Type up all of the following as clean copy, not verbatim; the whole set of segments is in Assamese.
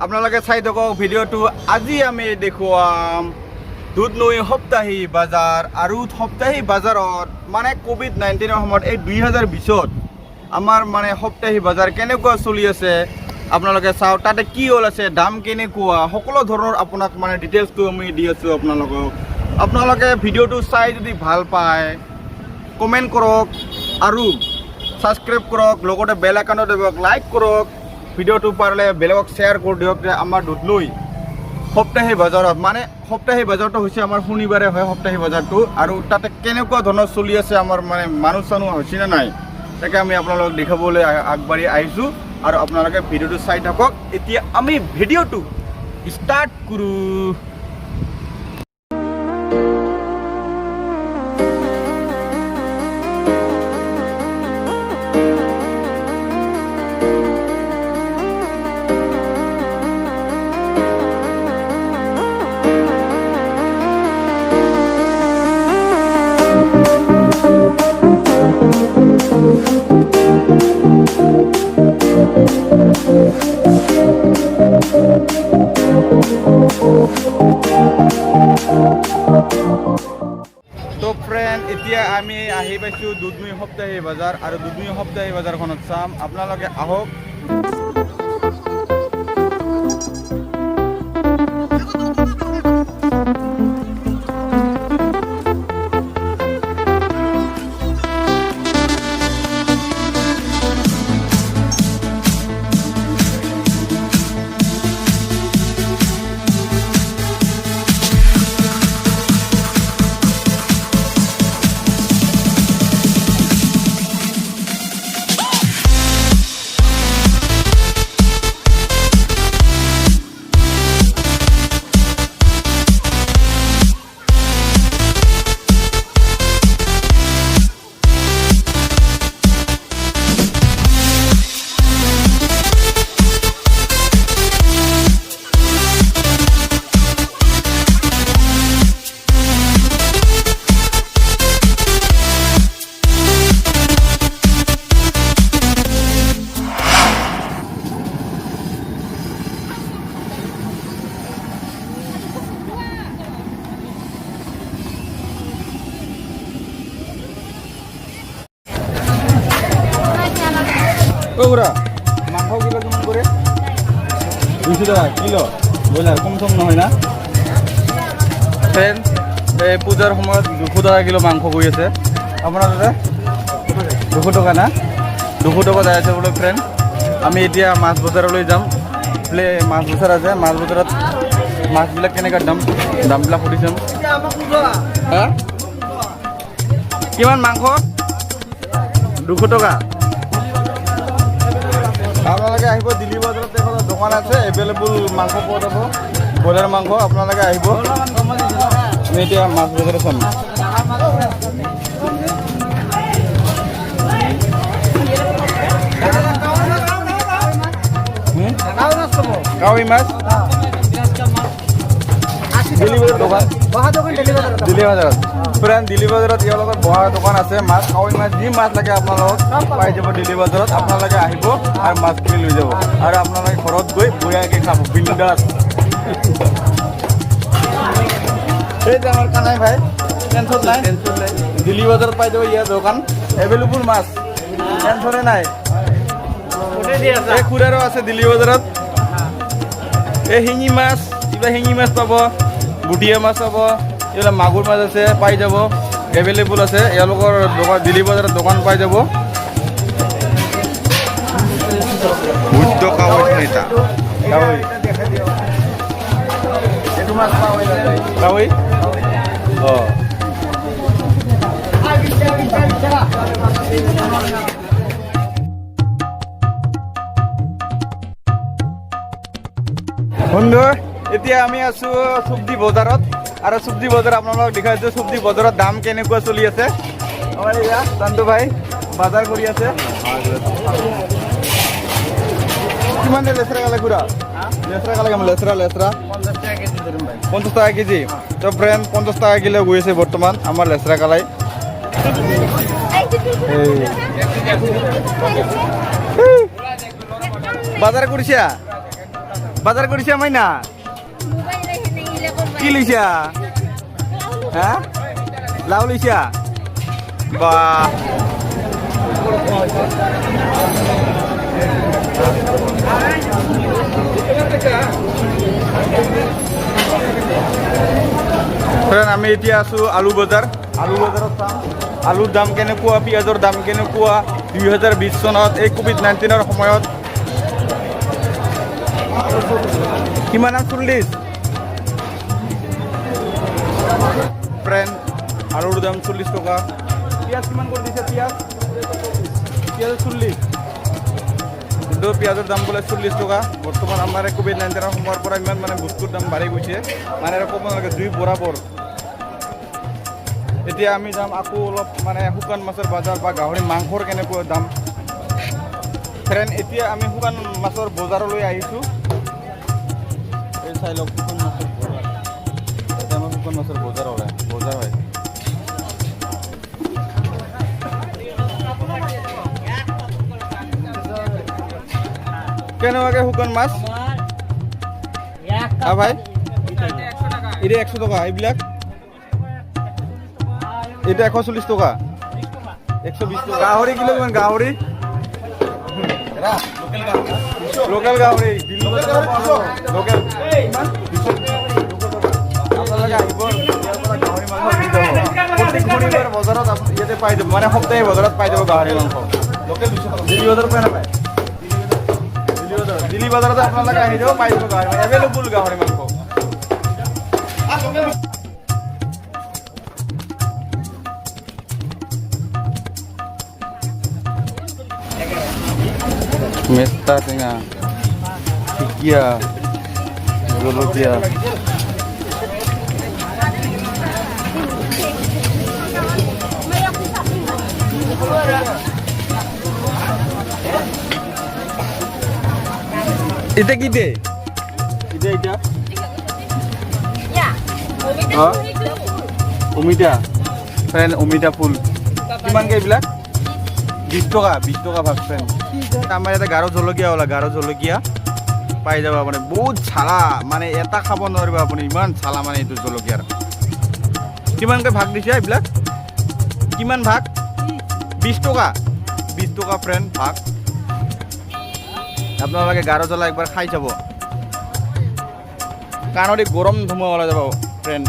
আপোনালোকে চাই থাকক ভিডিঅ'টো। আজি আমি দেখুৱাম দুধনৈ সপ্তাহী বজাৰ আৰু সপ্তাহী বজাৰত মানে কোভিড-19ৰ সময়ত এই 2020ত আমাৰ মানে সপ্তাহী বজাৰ কেনেকুৱা চলি আছে আপোনালোকে চাওক। তাতে কি হ'ল আছে, দাম কেনেকুৱা, সকলো ধৰণৰ আপোনাক মানে ডিটেইলছটো আমি দি আছোঁ আপোনালোকক। আপোনালোকে ভিডিঅ'টো চাই যদি ভাল পায় কমেণ্ট কৰক আৰু ছাবস্ক্ৰাইব কৰক, লগতে বেল আইকনটো দিয়ক, লাইক কৰক, ভিডিঅ'টো পাৰিলে বেলেগক শ্বেয়াৰ কৰি দিয়ক। যে আমাৰ দুধনৈ সপ্তাহী বজাৰত মানে সপ্তাহী বজাৰটো হৈছে আমাৰ শনিবাৰে হয় সপ্তাহী বজাৰটো, আৰু তাতে কেনেকুৱা ধৰণৰ চলি আছে আমাৰ মানে মানুহ চানুহ হৈছেনে নাই তাকে আমি আপোনালোকক দেখাবলৈ আগবাঢ়ি আহিছোঁ। আৰু আপোনালোকে ভিডিঅ'টো চাই থাকক। এতিয়া আমি ভিডিঅ'টো ষ্টাৰ্ট কৰোঁ। তো ফ্ৰেণ্ড, এতিয়া আমি আহি পাইছোঁ দুধনৈ সপ্তাহী বজাৰ, আৰু দুধনৈ সপ্তাহী বজাৰখনত চাম। আপোনালোকে আহক। ওরা মাংস কিলো কেমন করে? 200 টাকা কিলো ব্রয়লার, কম সম নহয় না ফ্রেন্ড? এই পূজার সময়ত 200 টাকা কিলো মাংস গৈ আছে আপোনাৰ তাতে। 200 টাকা না? 200 টাকা যাই আছে বোলে ফ্ৰেন্ড। আমি এতিয়া মাছ বজাৰলৈ যাম। মাছ বজাৰ আছে, মাছ বজাৰত মাছবিলাক কেনেকুৱা দামবিলাক সুধি চাম। হা কিমান মাংস? 200 টাকা। আপোনালোকে আহিব দিল্লী বজাৰত, এখন দোকান আছে, এভেইলেবল মাংস পোৱা যাব, ব্ৰইলাৰ মাংস। আপোনালোকে আহিব। আমি এতিয়া মাছ বজাৰত চাম। কাৱৈ মাছ দিল্লী বজাৰত দোকান, দিল্লী বজাৰত ফ্ৰেণ্ড। দিল্লী বজাৰত ইয়াৰ লগত বহা দোকান আছে। মাছ, কাৱৈ মাছ, যি মাছ লাগে আপোনালোকক পাই যাব দিল্লী বজাৰত। আপোনালোকে আহিব আৰু মাছ কিনি লৈ যাব, আৰু আপোনালোকে ঘৰত গৈ বঢ়িয়াকৈ খাব বিন্দাছ। এই যে আমাৰ কানাই ভাই, টেনশ্যন নাই, দিল্লী বজাৰত পাই যাব ইয়াৰ দোকান, এভেইলেবল মাছ, টেনশ্যনে নাই। এই খুৰাৰো আছে দিল্লী বজাৰত। এই শিঙি মাছ, কিবা শিঙি মাছ পাব, বুটিয়া মাছ পাব, এইবিলাক মাগুৰ মাছ আছে, পাই যাব, এভেইলেবল আছে এওঁলোকৰ দোকান। দিল্লী বজাৰত দোকান পাই যাব। কাৱৈ অঁ বন্ধু, এতিয়া আমি আছোঁ চব্জি বজাৰত, আৰু চব্জি বজাৰ আপোনালোকক দেখাইছোঁ। চব্জি বজাৰত দাম কেনেকুৱা চলি আছে। আমাৰ এয়া চান্দু ভাই বজাৰ কৰি আছে। কিমান লেচৰা কালে খুৰা? লেচৰা কালে কেমন? লেচৰা 50 টাকা কেজি। তো ফ্ৰেন্ড 50 টাকা কিলো গৈ আছে বৰ্তমান আমাৰ লেচৰা কালাই। বাজাৰ কৰিছা? বাজাৰ কৰিছা মাইনা কি লৈছা হা লাও লৈছা বাহ আমি এতিয়া আছো আলু বজাৰত চাম আলুৰ দাম কেনেকুৱা পিঁয়াজৰ দাম কেনেকুৱা 2020 চনত এই কোভিড-19ৰ সময়ত কিমান 40 ফ্ৰেণ্ড আলুৰ দাম 40 টকা পিঁয়াজ কিমান কৰি দিছে পিঁয়াজ 40 কিন্তু পিঁয়াজৰ দাম বোলে 40 টকা বৰ্তমান আমাৰ কোভিড-19ৰ সময়ৰ পৰা ইমান মানে বস্তুৰ দাম বাঢ়ি গৈছে মানে ক'ব নালাগে দুই বৰাবৰ এতিয়া আমি যাম আকৌ অলপ মানে শুকান মাছৰ বজাৰ বা গাহৰি মাংসৰ কেনেকুৱা দাম ফ্ৰেণ্ড এতিয়া আমি শুকান মাছৰ বজাৰলৈ আহিছোঁ এই চাই লওক শুকান মাছৰ বজাৰ এতিয়া আমাৰ শুকান মাছৰ বজাৰ হয় কেনেকুৱাকৈ শুকান মাছ ভাই এতিয়া 100 টকা এইবিলাক এটা 140 টাকা 120 টাকা গাহৰি কিলো কিমান গাহৰি লোকেল গাহৰি লোকেল আপোনালোকে আহিব গাহৰি মাংস প্ৰত্যেক শনিবাৰ বজাৰত ইয়াতে পাই যাব মানে সপ্তাহে বজাৰত পাই যাব গাহৰি মাংস লোকেল 200 টকা দিল্লী বজাৰত পাই নাপায় দিল্লী বজাৰত আপোনালোকে আহি যাব পাই যাব গাহৰি মাংস এভেইলেবল গাহৰি মাংস মেস্তা টেঙা ঢেকীয়া জলকীয়া এটা কি দে এটা অমিতা ফ্ৰেণ্ড অমিতা ফুল কিমানকৈ এইবিলাক 20 টকা ভাগ ফ্ৰেণ্ড আমাৰ ইয়াতে গাঢ় জলকীয়া পাই যাব আপুনি বহুত চালা মানে এটা খাব নোৱাৰিব আপুনি ইমান চালা মানে এইটো জলকীয়াৰ কিমানকৈ ভাগ দিছে এইবিলাক কিমান ভাগ 20 টকা ফ্ৰেণ্ড ভাগ আপোনালোকে গাঢ় জ্বলা একবাৰ খাই চাব কাণত গৰম ধুমুহা ওলাই যাব ফ্ৰেণ্ড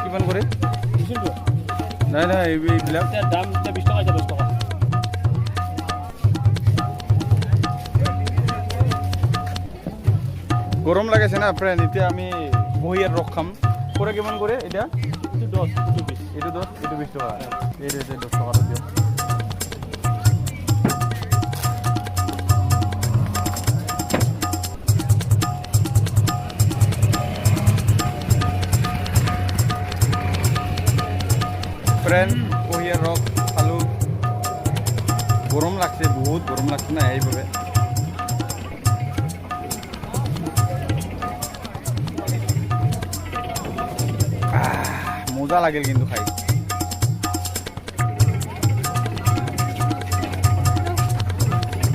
কিমান কৰে নাই এইবিলাক দাম 20 টকা 10 টকা গৰম লাগিছে না ফ্ৰেণ্ড এতিয়া আমি বহি আৰু ৰস খাম কৰে কিমান কৰে এতিয়া এইটো 10 এইটো 20 টকা এইটো 10 টকা দিয়ক ফ্ৰেণ্ড কুঁহিয়াৰ ৰস খালোঁ গৰম লাগছে বহুত গৰম লাগছে না এইভাবে মজা লাগিল কিন্তু খাই